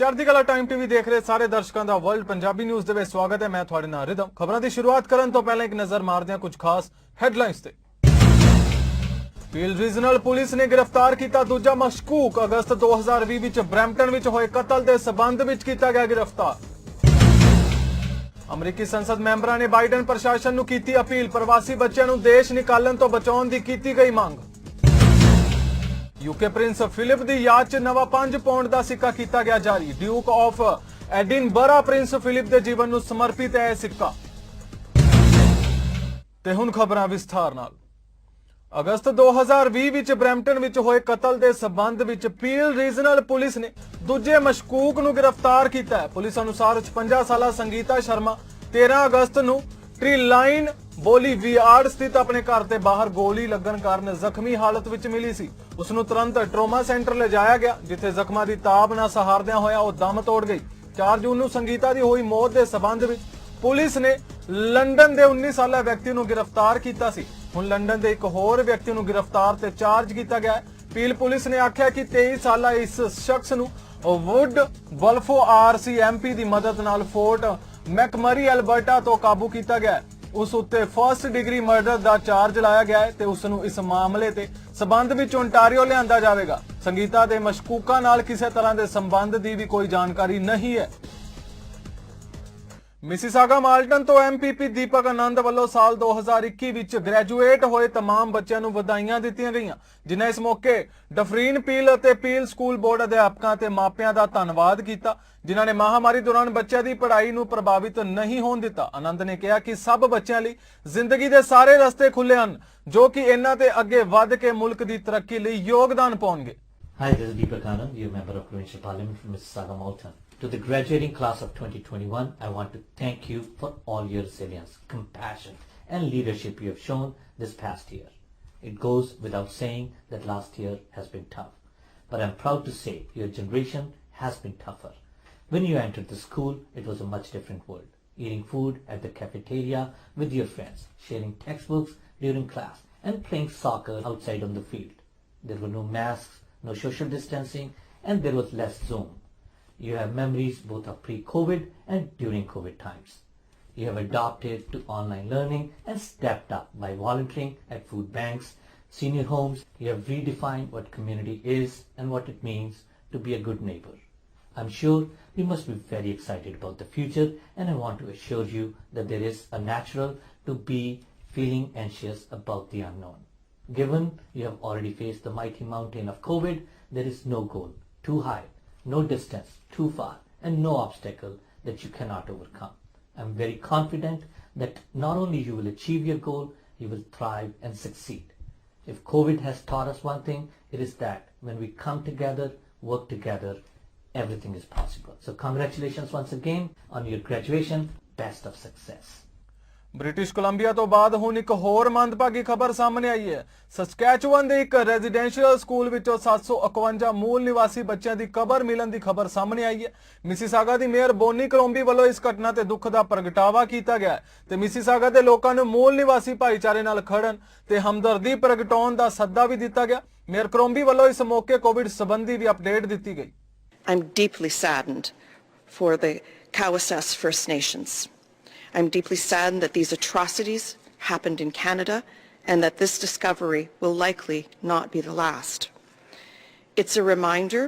ਚੜ੍ਹਦੀਕਲਾ time TV ਦੇਖ ਰਹੇ ਸਾਰੇ ਦਰਸ਼ਕਾਂ ਦਾ ਵਰਲਡ ਪੰਜਾਬੀ ਨਿਊਜ਼ ਦੇ ਵਿੱਚ ਸਵਾਗਤ ਹੈ। ਮੈਂ ਤੁਹਾਡੇ ਨਾਲ ਰਿਦਮ। ਖਬਰਾਂ ਦੀ ਸ਼ੁਰੂਆਤ ਕਰਨ ਤੋਂ ਪਹਿਲਾਂ ਇੱਕ ਨਜ਼ਰ ਮਾਰਦੇ ਹਾਂ ਕੁਝ ਖਾਸ ਹੈਡਲਾਈਨਸ ਤੇ। ਪੀਲ ਰੀਜਨਲ ਪੁਲਿਸ ਨੇ ਗ੍ਰਿਫਤਾਰ ਕੀਤਾ ਦੂਜਾ ਮਸ਼ਕੂਕ। ਅਗਸਤ 2020 ਵਿੱਚ ਬਰੈਂਪਟਨ ਵਿੱਚ ਹੋਏ ਕਤਲ ਦੇ ਸਬੰਧ ਵਿੱਚ ਕੀਤਾ ਗਿਆ ਗ੍ਰਿਫਤਾਰ। ਅਮਰੀਕੀ ਸੰਸਦ ਮੈਂਬਰਾਂ ਨੇ ਬਾਈਡਨ ਪ੍ਰਸ਼ਾਸਨ ਨੂੰ ਕੀਤੀ ਅਪੀਲ। ਪ੍ਰਵਾਸੀ ਬੱਚਿਆਂ ਨੂੰ ਦੇਸ਼ ਨਿਕਾਲਣ ਤੋਂ ਬਚਾਉਣ ਦੀ ਕੀਤੀ ਗਈ ਮੰਗ। यूके प्रिंस फिलिप की याद च नवा 5 पाउंड का सिक्का किया गया जारी। Duke of Edinburgh Prince Philip के जीवन को समर्पित है सिक्का। ते हुण खबरां विस्तार नाल। अगस्त 2020 विच ब्रैम्पटन विच होए कतल के संबंध विच पील रीजनल पुलिस ने दूजे मशकूक नूं गिरफ्तार किया है। पुलिस अनुसार 56 साला संगीता शर्मा 13 अगस्त नूं ट्रीलाइन बोलीवियार्ड स्थित अपने घर के बाहर गोली लगन कारण जख्मी हालत विच मिली सी। उसनूं तुरंत ट्रोमा सेंटर ले जाया गया जिथे जख्मां दी ताब ना सहारदियां होया वो दम तोड़ गई। 4 जून नूं संगीता दी हुई मौत के संबंध विच पुलिस ने लंडन के 19 साला व्यक्ति नूं गिरफ्तार किया सी। हुण लंडन के एक होर व्यक्ति नूं गिरफ्तार ते चार्ज किया गया है। पील पुलिस ने आख्या कि 23 साला इस शख्स नूं वुड वल्फो आरसी एमपी की मदद नाल फोर्ट मैकमरी एल्बर्टा तो काबू किया गया है। उस उत्ते फर्स्ट डिग्री मर्डर का चार्ज लाया गया है ते उसनूं इस मामले ते संबंध विच ओंटारियो लिआंदा जावेगा। संगीता दे मशकूकां नाल किसी तरह के संबंध की भी कोई जानकारी नहीं है। मिसिसागा माल्टन तो एमपीपी दीपक आनंद वालों साल 2021 विच ग्रैजुएट होए तमाम बच्चों नूं वधाइयां दित्तियां गईयां, जिन्हें इस मौके डफरीन पील अते पील स्कूल बोर्ड अध्यापकों ते मापियां दा धन्नवाद कीता, जिन्हां ने महामारी दौरान बच्चों की पढ़ाई नूं प्रभावित नहीं होण दिता। आनंद ने कहा कि सब बच्चों लई जिंदगी दे सारे रस्ते खुले हन जो कि इन्हां ते अगे वध के मुल्क की तरक्की लई योगदान पाउणगे। Hi, this is Deepak Anand, your member of Provincial Parliament from Mississauga, Malton. To the graduating class of 2021, I want to thank you for all your resilience, compassion and leadership you have shown this past year. It goes without saying that last year has been tough, but I'm proud to say your generation has been tougher. When you entered the school, it was a much different world. Eating food at the cafeteria with your friends, sharing textbooks during class and playing soccer outside on the field. There were no masks, no social distancing, and there was less Zoom. You have memories both of pre-COVID and during COVID times. You have adopted to online learning and stepped up by volunteering at food banks, senior homes. You have redefined what community is and what it means to be a good neighbor. I'm sure you must be very excited about the future, and I want to assure you that there is a natural to be feeling anxious about the unknown. Given you have already faced the mighty mountain of COVID, there is no goal too high, no distance too far, and no obstacle that you cannot overcome. I'm very confident that not only you will achieve your goal, you will thrive and succeed. If COVID has taught us one thing, it is that when we come together, work together, everything is possible. So congratulations once again on your graduation. Best of success. British Columbia तो बाद हुण एक होर मंदभागी खबर सामने आई है। Saskatchewan के एक रेजिडेंशियल स्कूल विचों 751 मूल निवासी बच्चों की कबर मिलन की खबर सामने आई है। मिसिसागा की मेयर बोनी करोंबी वालों इस घटना ते दुख का प्रगटावा किया गया ते मिसिसागा के लोगों ने मूल निवासी भाईचारे नाल खड़न ते हमदर्दी प्रगटाउण दा सद्दा भी दिता गया। मेयर करोंबी वालों इस मौके कोविड संबंधी भी अपडेट दी गई। I'm deeply saddened for the Cowessess First Nations. I'm deeply saddened that these atrocities happened in Canada and that this discovery will likely not be the last. It's a reminder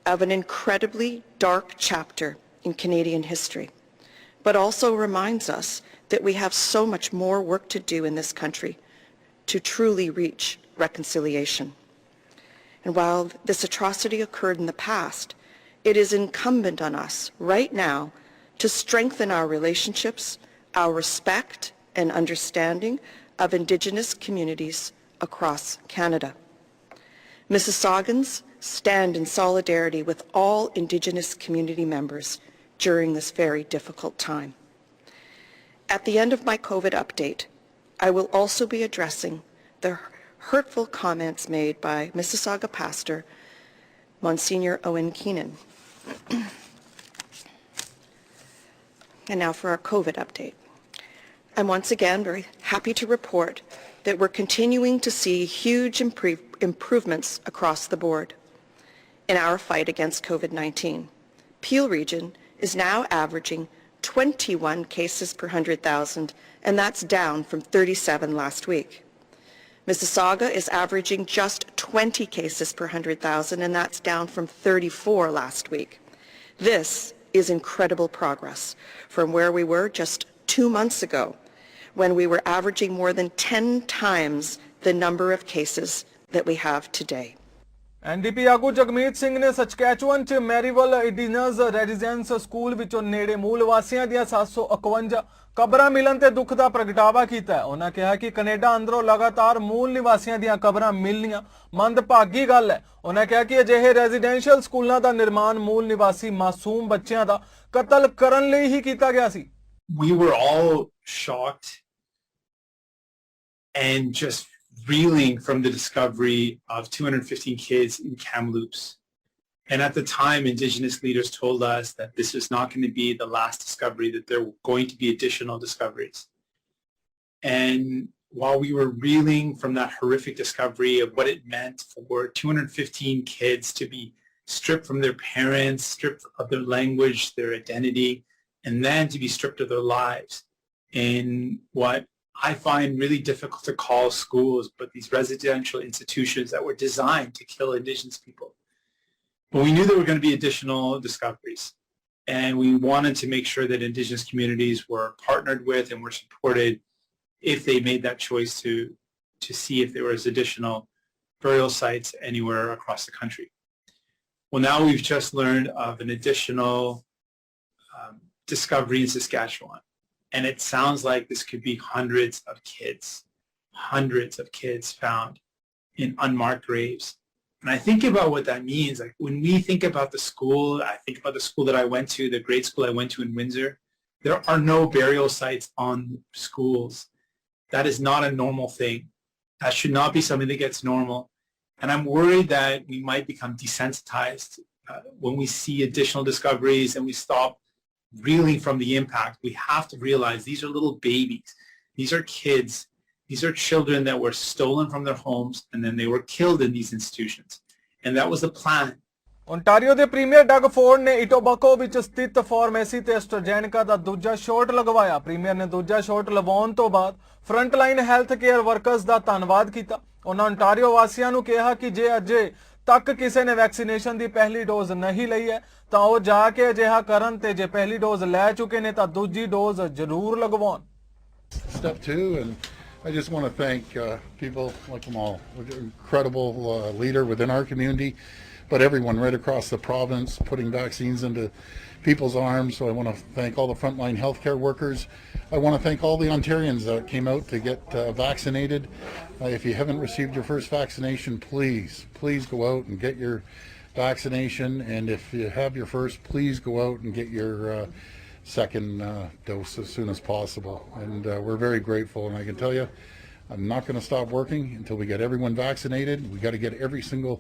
of an incredibly dark chapter in Canadian history, but also reminds us that we have so much more work to do in this country to truly reach reconciliation. And while this atrocity occurred in the past, it is incumbent on us right now to strengthen our relationships, our respect and understanding of Indigenous communities across Canada. Mississauggans stand in solidarity with all Indigenous community members during this very difficult time. At the end of my COVID update, I will also be addressing the hurtful comments made by Mississauga pastor Monsignor Owen Keenan. And now for our COVID update. I'm once again very happy to report that we're continuing to see huge improvements across the board in our fight against COVID-19. Peel region is now averaging 21 cases per 100,000, and that's down from 37 last week. Mississauga is averaging just 20 cases per 100,000, and that's down from 34 last week. This is incredible progress from where we were just 2 months ago, when we were averaging more than 10 times the number of cases that we have today. NDP ਆਗੂ ਜਗਮੀਤ ਸਿੰਘ ਨੇ ਸਚਕੈਚੁਅਨ 'ਚ ਮੈਰੀਵਲ indigenous residence school ਵਿੱਚੋਂ ਨੇੜੇ ਮੂਲ ਵਾਸੀਆਂ ਦੀਆਂ 751 ਕਬਰਾਂ ਮਿਲਣ ਤੇ ਦੁੱਖ ਦਾ ਪ੍ਰਗਟਾਵਾ ਕੀਤਾ ਹੈ। ਉਹਨਾਂ ਕਿਹਾ ਕਿ ਕੈਨੇਡਾ ਅੰਦਰੋਂ ਲਗਾਤਾਰ ਮੂਲ ਨਿਵਾਸੀਆਂ ਦੀਆਂ ਕਬਰਾਂ ਮਿਲਣੀਆਂ ਮੰਦਭਾਗੀ ਗੱਲ ਹੈ। ਉਹਨਾਂ ਕਿਹਾ ਕਿ ਅਜਿਹੇ ਰੈਜ਼ੀਡੈਂਸ਼ੀਅਲ ਸਕੂਲਾਂ ਦਾ ਨਿਰਮਾਣ ਮੂਲ ਨਿਵਾਸੀ ਮਾਸੂਮ ਬੱਚਿਆਂ ਦਾ ਕਤਲ ਕਰਨ ਲਈ ਹੀ ਕੀਤਾ ਗਿਆ ਸੀ। We were all shocked and just reeling from the discovery of 215 kids in Kamloops. And at the time, Indigenous leaders told us that this is not going to be the last discovery, that there were going to be additional discoveries. And while we were reeling from that horrific discovery of what it meant for 215 kids to be stripped from their parents, stripped of their language, their identity, and then to be stripped of their lives in what I find really difficult to call schools, but these residential institutions that were designed to kill Indigenous people. But we knew there were going to be additional discoveries, and we wanted to make sure that Indigenous communities were partnered with and were supported if they made that choice to see if there was additional burial sites anywhere across the country. Well, now we've just learned of an additional discovery in Saskatchewan. And it sounds like this could be hundreds of kids found in unmarked graves. And I think about what that means. Like when we think about the school, I think about the school that I went to, the grade school I went to in Windsor. There are no burial sites on schools. That is not a normal thing. That should not be something that gets normal. And I'm worried that we might become desensitized when we see additional discoveries and we stop reeling from the impact. We have to realize these are little babies. These are kids. These are children that were stolen from their homes and then they were killed in these institutions. And that was the plan. Ontario ਦੇ premier Doug Ford ਨੇ ਇਟੋਬੈਕੋ ਵਿੱਚ ਸਥਿਤ pharmacy ਤੇ ਐਸਟ੍ਰਾਜੈਨਿਕਾ ਦਾ ਦੂਜਾ shot ਲਗਵਾਇਆ। Premier ਨੇ ਦੂਜਾ shot ਲਵਾਉਣ ਤੋਂ ਬਾਅਦ ਫਰੰਟਲਾਈਨ ਹੈਲਥ ਕੇਅਰ ਵਰਕਰਸ ਦਾ ਧੰਨਵਾਦ ਕੀਤਾ। ਉਹਨਾਂ ਓਨਟਾਰੀਓ ਵਾਸੀਆਂ ਨੂੰ ਕਿਹਾ ਕਿ ਜੇ ਅਜੇ ਤੱਕ ਕਿਸੇ ਨੇ ਵੈਕਸੀਨੇਸ਼ਨ ਦੀ ਪਹਿਲੀ ਡੋਜ਼ ਨਹੀਂ ਲਈ ਹੈ ਤਾਂ ਉਹ ਜਾ ਕੇ ਅਜਿਹਾ ਕਰਨ ਤੇ ਜੇ ਪਹਿਲੀ ਡੋਜ਼ ਲੈ ਚੁੱਕੇ ਨੇ ਤਾਂ ਦੂਜੀ ਡੋਜ਼ ਜ਼ਰੂਰ ਲਗਵਾਉਣ। Step 2, and I just want to thank people like Kamal, incredible leader within our community, but everyone right across the province putting vaccines into people's arms. So I want to thank all the frontline healthcare workers. I want to thank all the Ontarians that came out to get vaccinated. If you haven't received your first vaccination, please go out and get your vaccination. And if you have your first, please go out and get your second dose as soon as possible. And we're very grateful. And I can tell you, I'm not going to stop working until we get everyone vaccinated. We got to get every single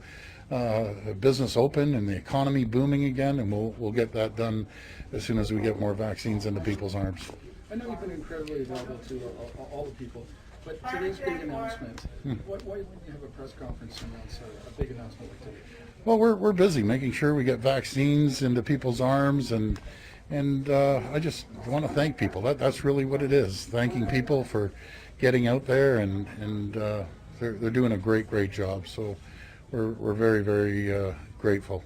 business open and the economy booming again, and we'll get that done as soon as we get more vaccines into people's arms. I know you've been incredibly available to all the people, but today's big announcement, why wouldn't you have a press conference and announce a big announcement like today? Well, we're busy making sure we get vaccines into people's arms, and I just want to thank people. That's really what it is, thanking people for getting out there, and they're doing a great job. So we're very grateful.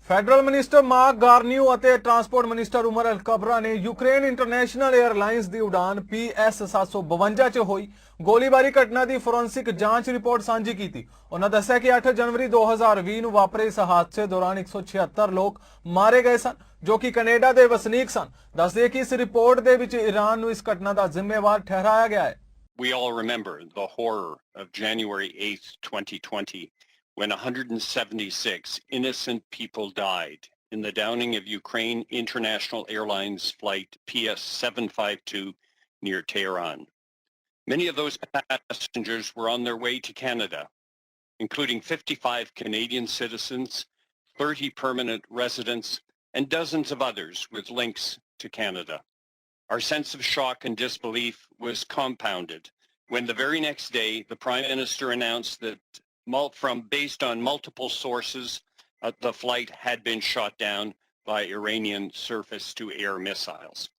Federal minister Marc Garneau ਅਤੇ transport minister Omar Alghabra ਨੇ Ukraine International Airlines ਦੀ ਉਡਾਨ PS 752 'ਚ ਹੋਈ ਗੋਲੀਬਾਰੀ ਘਟਨਾ ਦੀ forensic ਜਾਂਚ report ਸਾਂਝੀ ਕੀਤੀ। ਉਹਨਾਂ ਦੱਸਿਆ ਕਿ 8 ਜਨਵਰੀ 2020 ਨੂੰ ਵਾਪਰੇ ਇਸ ਹਾਦਸੇ ਦੌਰਾਨ 176 ਲੋਕ ਮਾਰੇ ਗਏ ਸਨ ਜੋ ਕਿ ਕੈਨੇਡਾ ਦੇ ਵਸਨੀਕ ਸਨ। ਦੱਸਦੇ ਕਿ ਇਸ ਰਿਪੋਰਟ ਦੇ ਵਿੱਚ ਈਰਾਨ ਨੂੰ ਇਸ ਘਟਨਾ ਦਾ ਜ਼ਿੰਮੇਵਾਰ ਠਹਿਰਾਇਆ ਗਿਆ ਹੈ। We all remember the horror of January 8th, 2020. When 176 innocent people died in the downing of Ukraine International Airlines flight PS 752 near Tehran. Many of those passengers were on their way to Canada, including 55 Canadian citizens, 30 permanent residents, and dozens of others with links to Canada. Our sense of shock and disbelief was compounded when the very next day the Prime Minister announced that based on multiple sources, the flight had been shot down by Iranian surface-to-air missiles.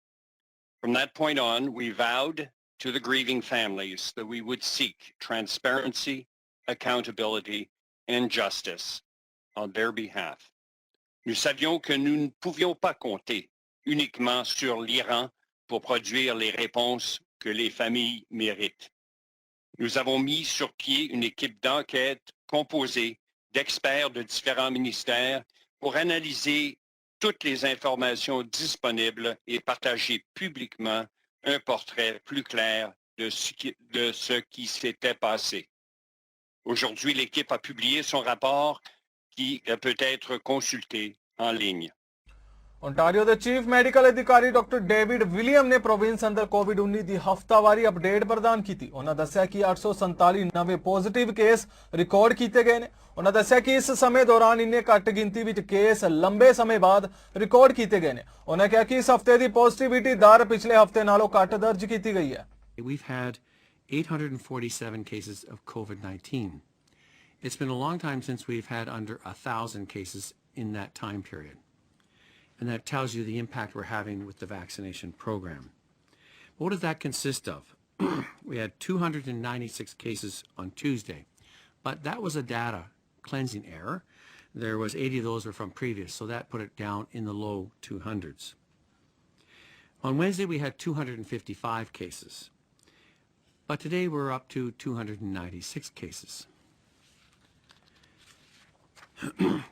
From that point on, we vowed to the grieving families that we would seek transparency, accountability, and justice on their behalf. Nous savions que nous ne pouvions pas compter uniquement sur l'Iran pour produire les réponses que les familles méritent. Nous avons mis sur pied une équipe d'enquête composée d'experts de différents ministères pour analyser toutes les informations disponibles et partager publiquement un portrait plus clair de ce qui s'était passé. Aujourd'hui, l'équipe a publié son rapport qui peut être consulté en ligne. Ontario ਦੇ chief medical ਅਧਿਕਾਰੀ doctor David William ਨੇ province ਅੰਦਰ ਕੋਵਿਡ-19 ਦੀ ਹਫ਼ਤਾਵਾਰੀ update ਪ੍ਰਦਾਨ ਕੀਤੀ। ਉਹਨਾਂ ਦੱਸਿਆ ਕਿ 847 ਨਵੇਂ ਪੋਜ਼ਿਟਿਵ ਕੇਸ ਰਿਕਾਰਡ ਕੀਤੇ ਗਏ ਨੇ। ਉਹਨਾਂ ਦੱਸਿਆ ਕਿ ਇਸ ਸਮੇਂ ਦੌਰਾਨ ਇੰਨੇ ਘੱਟ ਗਿਣਤੀ ਵਿੱਚ ਕੇਸ ਲੰਬੇ ਸਮੇਂ ਬਾਅਦ ਰਿਕਾਰਡ ਕੀਤੇ ਗਏ ਨੇ। ਉਹਨਾਂ ਕਿਹਾ ਕਿ ਇਸ ਹਫ਼ਤੇ ਦੀ ਪੋਜ਼ਿਟਿਵਿਟੀ ਦਰ ਪਿਛਲੇ ਹਫ਼ਤੇ ਨਾਲੋਂ ਘੱਟ ਦਰਜ ਕੀਤੀ ਗਈ ਹੈ। We've had 847 cases of COVID-19. It's been a long time since we've had under 1,000 cases in that time period. And that tells you the impact we're having with the vaccination program. What does that consist of? We had 296 cases on Tuesday, but that was a data cleansing error. There was 80 of those were from previous, so that put it down in the low 200s. On Wednesday, we had 255 cases, but today we're up to 296 cases.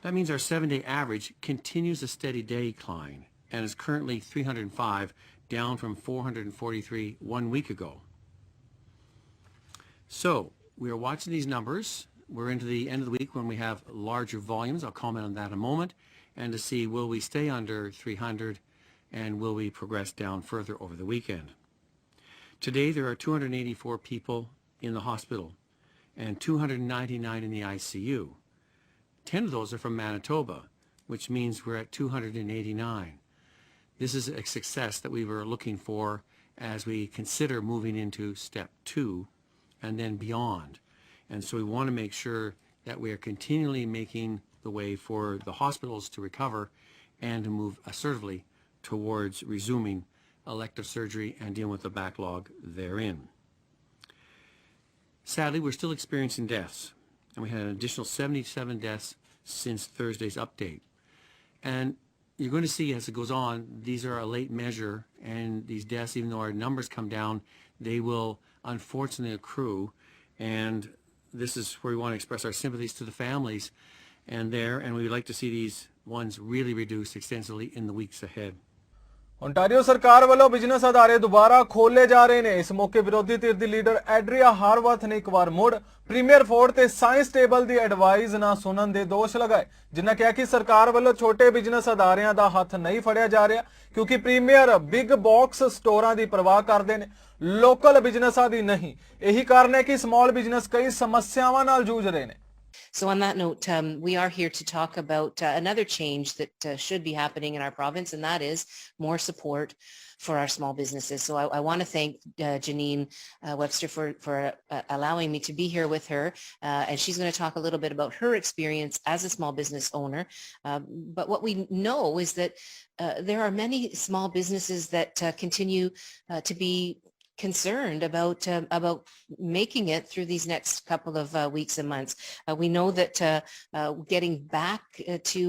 That means our 7-day average continues a steady decline and is currently 305, down from 443 1 week ago. So we are watching these numbers. We're into the end of the week when we have larger volumes. I'll comment on that in a moment, and to see will we stay under 300 and will we progress down further over the weekend. Today there are 284 people in the hospital and 299 in the ICU. 10 of those are from Manitoba, which means we're at 289. This is a success that we were looking for as we consider moving into step 2 and then beyond. And so we want to make sure that we are continually making the way for the hospitals to recover and to move assertively towards resuming elective surgery and dealing with the backlog therein. Sadly, we're still experiencing deaths. And we had an additional 77 deaths since Thursday's update. And you're going to see as it goes on, these are a late measure, and these deaths, even though our numbers come down, they will unfortunately accrue. And this is where we want to express our sympathies to the families and we would like to see these ones really reduced extensively in the weeks ahead. Ontario ਸਰਕਾਰ ਵੱਲੋਂ business ਅਦਾਰੇ ਦੁਬਾਰਾ ਖੋਲੇ ਜਾ ਰਹੇ ਨੇ। ਇਸ ਮੌਕੇ ਵਿਰੋਧੀ ਧਿਰ ਦੀ ਲੀਡਰ ਐਡਰੀਆ ਹਾਰਵਰਥ ਨੇ ਇੱਕ ਵਾਰ ਮੁੜ ਪ੍ਰੀਮੀਅਰ ਫੋਰਡ ਤੇ ਸਾਇੰਸ ਟੇਬਲ ਦੀ ਐਡਵਾਈਸ ਨਾ ਸੁਣਨ ਦੇ ਦੋਸ਼ ਲਗਾਏ, ਜਿਨ੍ਹਾਂ ਕਿਹਾ ਕਿ ਸਰਕਾਰ ਵੱਲੋਂ ਛੋਟੇ ਬਿਜ਼ਨਸ ਅਦਾਰਿਆਂ ਦਾ ਹੱਥ ਨਹੀਂ ਫੜਿਆ ਜਾ ਰਿਹਾ ਕਿਉਂਕਿ ਪ੍ਰੀਮੀਅਰ ਬਿਗ ਬਾਕਸ ਸਟੋਰਾਂ ਦੀ ਪਰਵਾਹ ਕਰਦੇ ਨੇ, ਲੋਕਲ ਬਿਜ਼ਨਸਾਂ ਦੀ ਨਹੀਂ। ਇਹੀ ਕਾਰਨ ਹੈ ਕਿ ਸਮਾਲ ਬਿਜ਼ਨਸ ਕਈ ਸਮੱਸਿਆਵਾਂ ਨਾਲ ਜੂਝ ਰਹੇ ਨੇ। So on that note, we are here to talk about another change that should be happening in our province, and that is more support for our small businesses. So I want to thank Janine Webster for allowing me to be here with her, and she's going to talk a little bit about her experience as a small business owner. But what we know is that there are many small businesses that continue to be concerned about making it through these next couple of weeks and months. We know that getting back to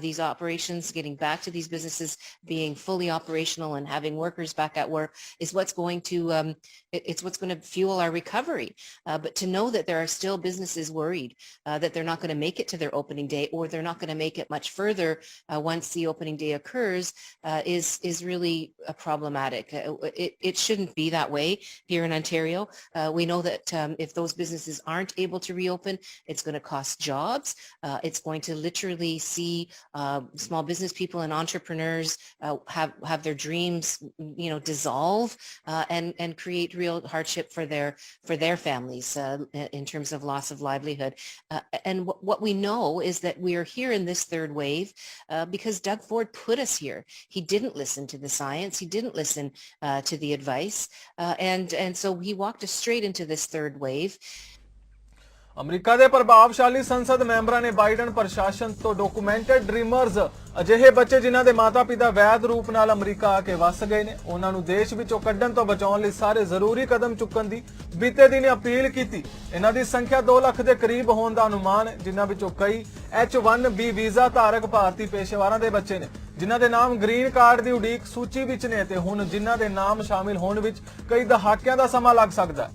these operations, getting back to these businesses being fully operational and having workers back at work is what's going to fuel our recovery. But to know that there are still businesses worried that they're not going to make it to their opening day, or they're not going to make it much further once the opening day occurs is really problematic. It shouldn't be that way here in Ontario. We know that if those businesses aren't able to reopen, it's going to cost jobs. It's going to literally see small business people and entrepreneurs have their dreams, dissolve and create real hardship for their families in terms of loss of livelihood. And what we know is that we are here in this third wave because Doug Ford put us here. He didn't listen to the science. He didn't listen to the advice. And so he walked us straight into this third wave. America ਦੇ ਪ੍ਰਭਾਵਸ਼ਾਲੀ ਸੰਸਦ ਮੈਂਬਰਾਂ ਨੇ Biden ਪ੍ਰਸ਼ਾਸਨ ਤੋਂ documented ਡ੍ਰੀਮਰਜ਼ ਅਜਿਹੇ ਬੱਚੇ ਜਿਨ੍ਹਾਂ ਦੇ ਮਾਤਾ-ਪਿਤਾ ਵੈਧ ਰੂਪ ਨਾਲ ਅਮਰੀਕਾ ਆ ਕੇ ਵਸ ਗਏ ਨੇ ਉਹਨਾਂ ਨੂੰ ਦੇਸ਼ ਵਿੱਚੋਂ ਕੱਢਣ ਤੋਂ ਬਚਾਉਣ ਲਈ ਸਾਰੇ ਜ਼ਰੂਰੀ ਕਦਮ ਚੁੱਕਣ ਦੀ ਬੀਤੇ ਦਿਨ ਅਪੀਲ ਕੀਤੀ। ਇਹਨਾਂ ਦੀ ਸੰਖਿਆ 2 ਲੱਖ ਦੇ ਕਰੀਬ ਹੋਣ ਦਾ ਅਨੁਮਾਨ ਹੈ, ਜਿਨ੍ਹਾਂ ਵਿੱਚੋਂ ਕਈ H-1B ਵੀਜ਼ਾ ਧਾਰਕ ਭਾਰਤੀ ਪੇਸ਼ੇਵਰਾਂ ਦੇ ਬੱਚੇ ਨੇ ਜਿਨ੍ਹਾਂ ਦੇ ਨਾਮ ਗ੍ਰੀਨ ਕਾਰਡ ਦੀ ਉਡੀਕ ਸੂਚੀ ਵਿੱਚ ਨੇ ਤੇ ਹੁਣ ਜਿਨ੍ਹਾਂ ਦੇ ਨਾਮ ਸ਼ਾਮਿਲ ਹੋਣ ਵਿੱਚ ਕਈ ਦਹਾਕਿਆਂ ਦਾ ਸਮਾਂ ਲੱਗ ਸਕਦਾ ਹੈ।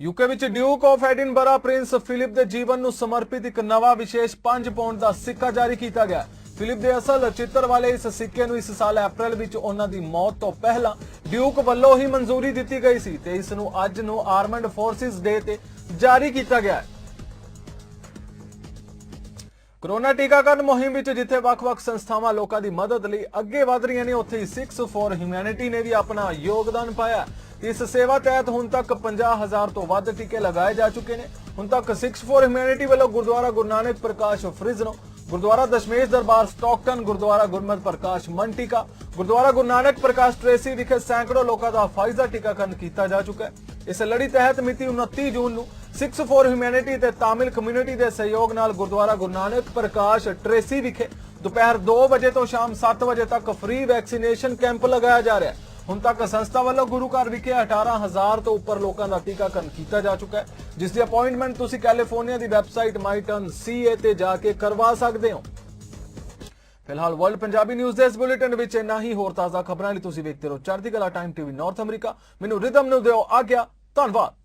यूके ਵਿੱਚ duke of Edinburgh Prince Philip ਦੇ ਜੀਵਨ ਨੂੰ ਸਮਰਪਿਤ ਇੱਕ ਨਵਾਂ ਵਿਸ਼ੇਸ਼ 5 ਪਾਉਂਡ ਦਾ ਸਿੱਕਾ ਜਾਰੀ ਕੀਤਾ ਗਿਆ। ਫਿਲਿਪ ਦੇ ਅਸਲ ਚਿੱਤਰ ਵਾਲੇ ਇਸ ਸਿੱਕੇ ਨੂੰ ਇਸ ਸਾਲ ਅਪ੍ਰੈਲ ਵਿੱਚ ਉਹਨਾਂ ਦੀ ਮੌਤ ਤੋਂ ਪਹਿਲਾਂ ਡਿਊਕ ਵੱਲੋਂ ਹੀ ਮਨਜ਼ੂਰੀ ਦਿੱਤੀ ਗਈ ਸੀ ਤੇ ਇਸ ਨੂੰ ਅੱਜ ਨੂੰ ਆਰਮਡ ਫੋਰਸਿਸ ਡੇ ਤੇ ਜਾਰੀ ਕੀਤਾ ਗਿਆ ਹੈ। ਕੋਰੋਨਾ ਟੀਕਾਕਰਨ ਮੁਹਿੰਮ ਵਿੱਚ ਜਿੱਥੇ ਵੱਖ-ਵੱਖ ਸੰਸਥਾਵਾਂ ਲੋਕਾਂ ਦੀ ਮਦਦ ਲਈ ਅੱਗੇ ਵਧ ਰਹੀਆਂ ਨੇ ਉੱਥੇ ਹੀ 6 ਫॉर ਹਿਊਮੈਨਿਟੀ ਨੇ ਵੀ ਆਪਣਾ ਯੋਗਦਾਨ ਪਾਇਆ। ਇਸ ਸੇਵਾ ਤਹਿਤ ਹੁਣ ਤੱਕ 50,000 ਤੋਂ ਵੱਧ ਟੀਕੇ ਲਗਾਏ ਜਾ ਚੁੱਕੇ ਨੇ। ਹੁਣ ਤੱਕ 6 ਫॉर ਹਿਊਮੈਨਿਟੀ ਵੱਲੋਂ ਗੁਰਦੁਆਰਾ ਗੁਰੂ ਨਾਨਕ ਪ੍ਰਕਾਸ਼ ਫਰਿਜ਼ਨੋ, ਗੁਰਦੁਆਰਾ ਦਸ਼ਮੇਸ਼ ਦਰਬਾਰ ਸਟਾਕਟਨ, ਗੁਰਦੁਆਰਾ ਗੁਰਮਤਿ ਪ੍ਰਕਾਸ਼ ਮੰਟਿਕਾ, ਗੁਰਦੁਆਰਾ ਗੁਰੂ ਨਾਨਕ ਪ੍ਰਕਾਸ਼ ਟ੍ਰੇਸੀ ਵਿਖੇ ਸੈਂਕੜੋਂ ਲੋਕਾਂ ਦਾ ਫਾਈਜ਼ਰ ਟੀਕਾਕਰਨ ਕੀਤਾ ਜਾ ਚੁੱਕਾ ਹੈ। ਇਸ ਲੜੀ ਤਹਿਤ ਮਿਤੀ 29 ਜੂਨ ਨੂੰ 6 ਫॉर ਹਿਊਮੈਨਿਟੀ ਤੇ ਤਾਮਿਲ ਕਮਿਊਨਿਟੀ ਦੇ ਸਹਿਯੋਗ ਨਾਲ ਗੁਰਦੁਆਰਾ ਗੁਰੂ ਨਾਨਕ ਪ੍ਰਕਾਸ਼ ਟ੍ਰੇਸੀ ਵਿਖੇ ਦੁਪਹਿਰ 2 ਵਜੇ ਤੋਂ ਸ਼ਾਮ 7 ਵਜੇ ਤੱਕ ਫ੍ਰੀ ਵੈਕਸੀਨੇਸ਼ਨ ਕੈਂਪ ਲਗਾਇਆ ਜਾ ਰਿਹਾ ਹੈ। ਹੁਣ ਤੱਕ ਸੰਸਥਾ ਵੱਲੋਂ ਗੁਰੂ ਘਰ ਵਿਖੇ 18,000 ਤੋਂ ਉੱਪਰ ਲੋਕਾਂ ਦਾ ਟੀਕਾਕਰਨ ਕੀਤਾ ਜਾ ਚੁੱਕਾ ਹੈ, ਜਿਸ ਦੀ ਅਪਾਇੰਟਮੈਂਟ ਤੁਸੀਂ ਕੈਲੀਫੋਰਨੀਆ ਦੀ ਵੈਬਸਾਈਟ myturn.ca ਤੇ ਜਾ ਕੇ ਕਰਵਾ ਸਕਦੇ ਹੋ। ਫਿਲਹਾਲ ਵਰਲਡ ਪੰਜਾਬੀ ਨਿਊਜ਼ ਦੇ ਇਸ ਬੁਲੇਟਿਨ ਵਿੱਚ ਇੰਨਾ ਹੀ। ਹੋਰ ਤਾਜ਼ਾ ਖਬਰਾਂ ਲਈ ਤੁਸੀਂ ਵੇਖਦੇ ਰਹੋ ਚੜ੍ਹਦੀ ਕਲਾ ਟਾਈਮ ਟੀਵੀ ਨਾਰਥ ਅਮਰੀਕਾ। ਮੈਨੂੰ ਰਿਦਮ ਨੂੰ ਦਿਓ ਆਗਿਆ। ਧੰਨਵਾਦ।